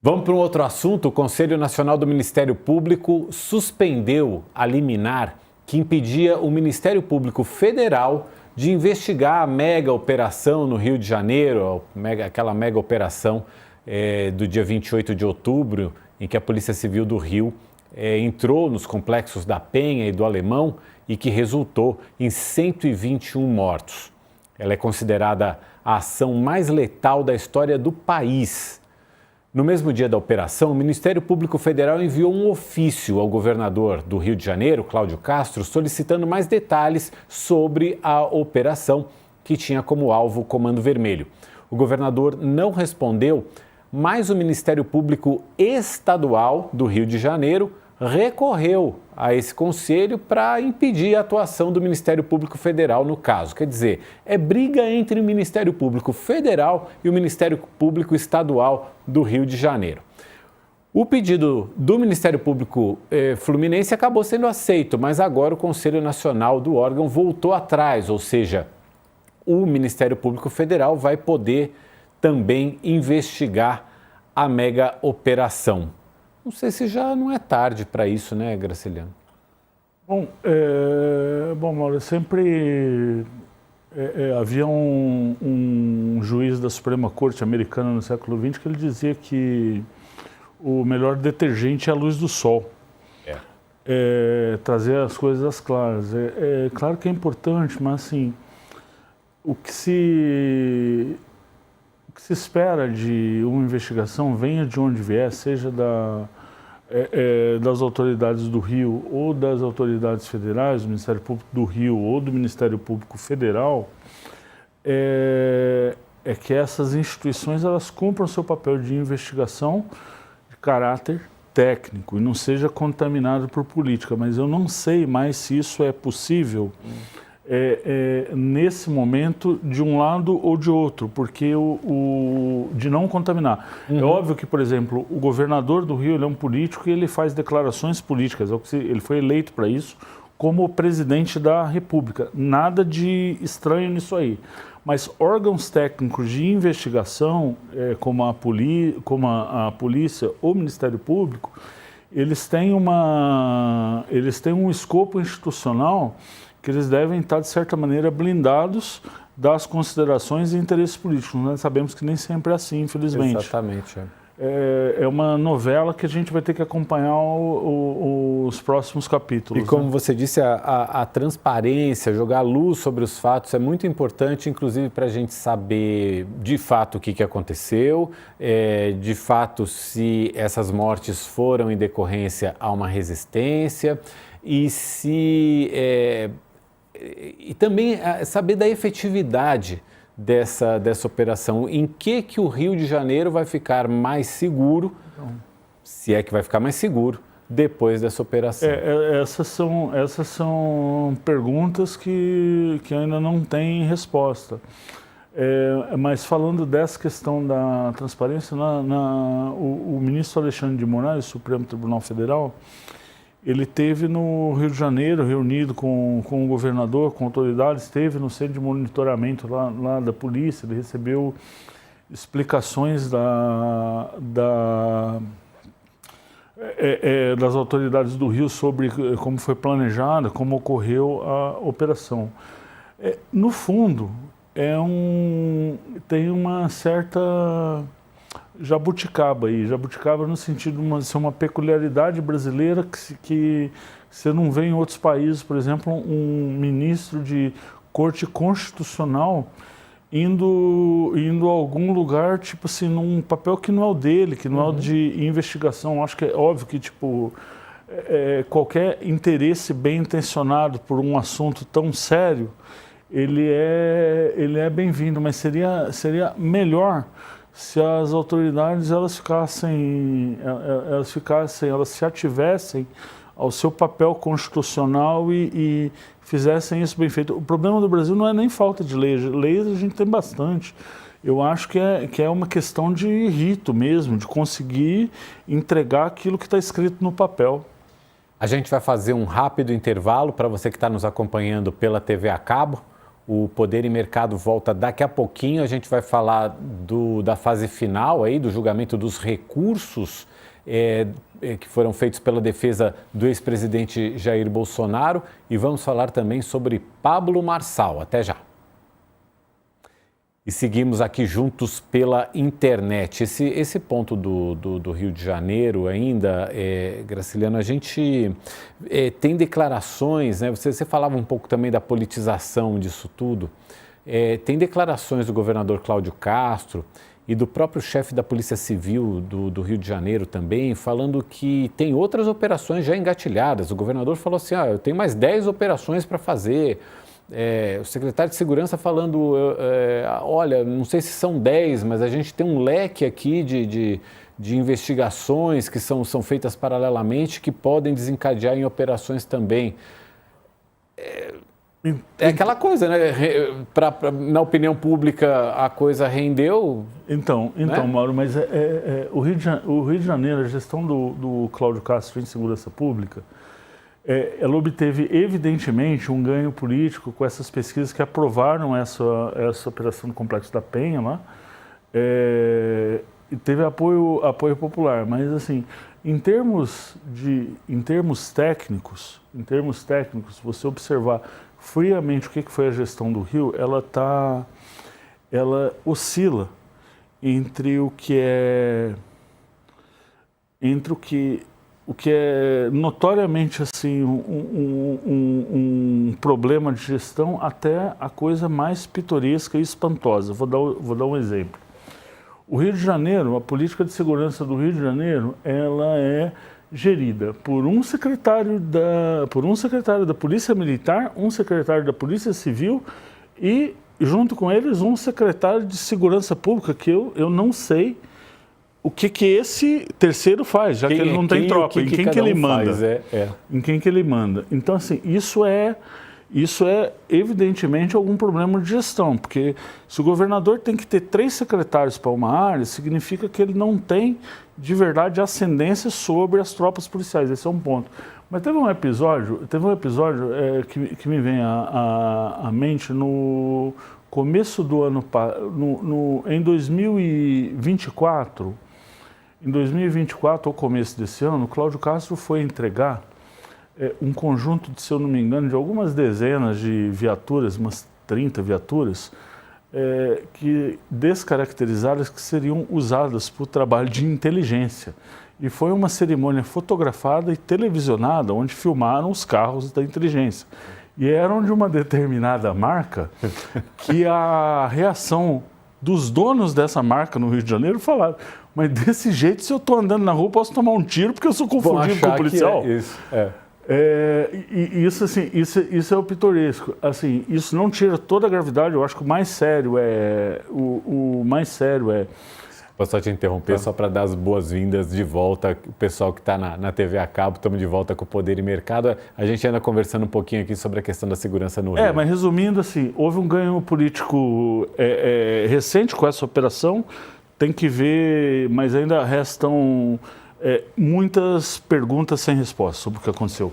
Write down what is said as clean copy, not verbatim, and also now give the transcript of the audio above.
Vamos para um outro assunto. O Conselho Nacional do Ministério Público suspendeu a liminar que impedia o Ministério Público Federal de investigar a mega operação no Rio de Janeiro, aquela mega operação do dia 28 de outubro, em que a Polícia Civil do Rio entrou nos complexos da Penha e do Alemão e que resultou em 121 mortos. Ela é considerada a ação mais letal da história do país. No mesmo dia da operação, o Ministério Público Federal enviou um ofício ao governador do Rio de Janeiro, Cláudio Castro, solicitando mais detalhes sobre a operação que tinha como alvo o Comando Vermelho. O governador não respondeu, mas o Ministério Público Estadual do Rio de Janeiro recorreu a esse conselho para impedir a atuação do Ministério Público Federal no caso. Quer dizer, é briga entre o Ministério Público Federal e o Ministério Público Estadual do Rio de Janeiro. O pedido do Ministério Público Fluminense acabou sendo aceito, mas agora o Conselho Nacional do órgão voltou atrás, ou seja, o Ministério Público Federal vai poder também investigar a mega operação. Não sei se já não é tarde para isso, né, Graciliano? Bom, Mauro, sempre havia um juiz da Suprema Corte americana no século XX que ele dizia que o melhor detergente é a luz do sol. Trazer as coisas às claras. Claro que é importante, mas assim, o que se espera de uma investigação, venha de onde vier, seja das autoridades do Rio ou das autoridades federais, do Ministério Público do Rio ou do Ministério Público Federal, é que essas instituições elas cumpram seu papel de investigação de caráter técnico e não seja contaminado por política. Mas eu não sei mais se isso é possível nesse momento, de um lado ou de outro, porque de não contaminar. É óbvio que, por exemplo, o governador do Rio ele é um político e ele faz declarações políticas, ele foi eleito para isso como presidente da República. Nada de estranho nisso aí. Mas órgãos técnicos de investigação, como a polícia ou o Ministério Público, eles têm um escopo institucional que eles devem estar, de certa maneira, blindados das considerações e interesses políticos. Nós sabemos que nem sempre é assim, infelizmente. Exatamente. É uma novela que a gente vai ter que acompanhar os próximos capítulos. E como você disse, a transparência, jogar luz sobre os fatos é muito importante, inclusive para a gente saber de fato o que aconteceu, de fato se essas mortes foram em decorrência a uma resistência e se... E também saber da efetividade dessa operação. Em que o Rio de Janeiro vai ficar mais seguro, se é que vai ficar mais seguro, depois dessa operação? Essas são perguntas que ainda não têm resposta. Mas falando dessa questão da transparência, o ministro Alexandre de Moraes, do Supremo Tribunal Federal, ele esteve no Rio de Janeiro, reunido com o governador, com autoridades, esteve no centro de monitoramento lá da polícia, ele recebeu explicações das autoridades do Rio sobre como foi planejada, como ocorreu a operação. No fundo, tem uma certa jabuticaba no sentido de ser uma peculiaridade brasileira que você não vê em outros países, por exemplo, um ministro de corte constitucional indo a algum lugar, tipo assim, num papel que não é o dele, que não é o de investigação. Acho que é óbvio que, qualquer interesse bem intencionado por um assunto tão sério, ele é bem-vindo, mas seria melhor se as autoridades elas se ativessem ao seu papel constitucional e fizessem isso bem feito. O problema do Brasil não é nem falta de leis. Leis a gente tem bastante. Eu acho que é uma questão de rito mesmo, de conseguir entregar aquilo que está escrito no papel. A gente vai fazer um rápido intervalo para você que está nos acompanhando pela TV a cabo. O Poder e Mercado volta daqui a pouquinho. A gente vai falar da fase final aí, do julgamento dos recursos que foram feitos pela defesa do ex-presidente Jair Bolsonaro. E vamos falar também sobre Pablo Marçal. Até já. E seguimos aqui juntos pela internet. Esse ponto do Rio de Janeiro ainda, Graciliano, a gente tem declarações, né? Você falava um pouco também da politização disso tudo. Tem declarações do governador Cláudio Castro e do próprio chefe da Polícia Civil do Rio de Janeiro também, falando que tem outras operações já engatilhadas. O governador falou assim, eu tenho mais 10 operações para fazer. O secretário de Segurança falando, olha, não sei se são 10, mas a gente tem um leque aqui de investigações que são feitas paralelamente, que podem desencadear em operações também. É aquela coisa, né? Na opinião pública, a coisa rendeu. Então né? Mauro, mas o Rio de Janeiro, a gestão do Cláudio Castro em segurança pública, ela obteve, evidentemente, um ganho político com essas pesquisas que aprovaram essa operação do Complexo da Penha lá, e teve apoio popular. Mas, assim, em termos técnicos, você observar friamente o que foi a gestão do Rio, ela oscila entre o que é notoriamente assim, um problema de gestão até a coisa mais pitoresca e espantosa. Vou dar um exemplo. O Rio de Janeiro, a política de segurança do Rio de Janeiro, ela é gerida por um secretário da Polícia Militar, um secretário da Polícia Civil e, junto com eles, um secretário de Segurança Pública, que eu não sei o que esse terceiro faz, já que ele não tem tropa, em quem que ele manda. Em quem que ele manda. Então, assim, isso é evidentemente algum problema de gestão, porque se o governador tem que ter 3 secretários para uma área, significa que ele não tem, de verdade, ascendência sobre as tropas policiais. Esse é um ponto. Mas teve um episódio que me vem à mente no começo do ano, em 2024, ou começo desse ano, o Cláudio Castro foi entregar um conjunto, se eu não me engano, de algumas dezenas de viaturas, umas 30 viaturas, que descaracterizadas, que seriam usadas para o trabalho de inteligência. E foi uma cerimônia fotografada e televisionada, onde filmaram os carros da inteligência. E eram de uma determinada marca, que a reação dos donos dessa marca no Rio de Janeiro falaram: mas desse jeito, se eu estou andando na rua, posso tomar um tiro porque eu sou confundido com o policial. Isso, assim, isso é o pitoresco. Assim, isso não tira toda a gravidade. Eu acho que o mais sério Posso só te interromper, só para dar as boas-vindas de volta, o pessoal que está na TV a cabo, estamos de volta com o Poder e Mercado. A gente ainda conversando um pouquinho aqui sobre a questão da segurança no Rio. Mas resumindo, assim, houve um ganho político recente com essa operação, tem que ver, mas ainda restam muitas perguntas sem resposta sobre o que aconteceu.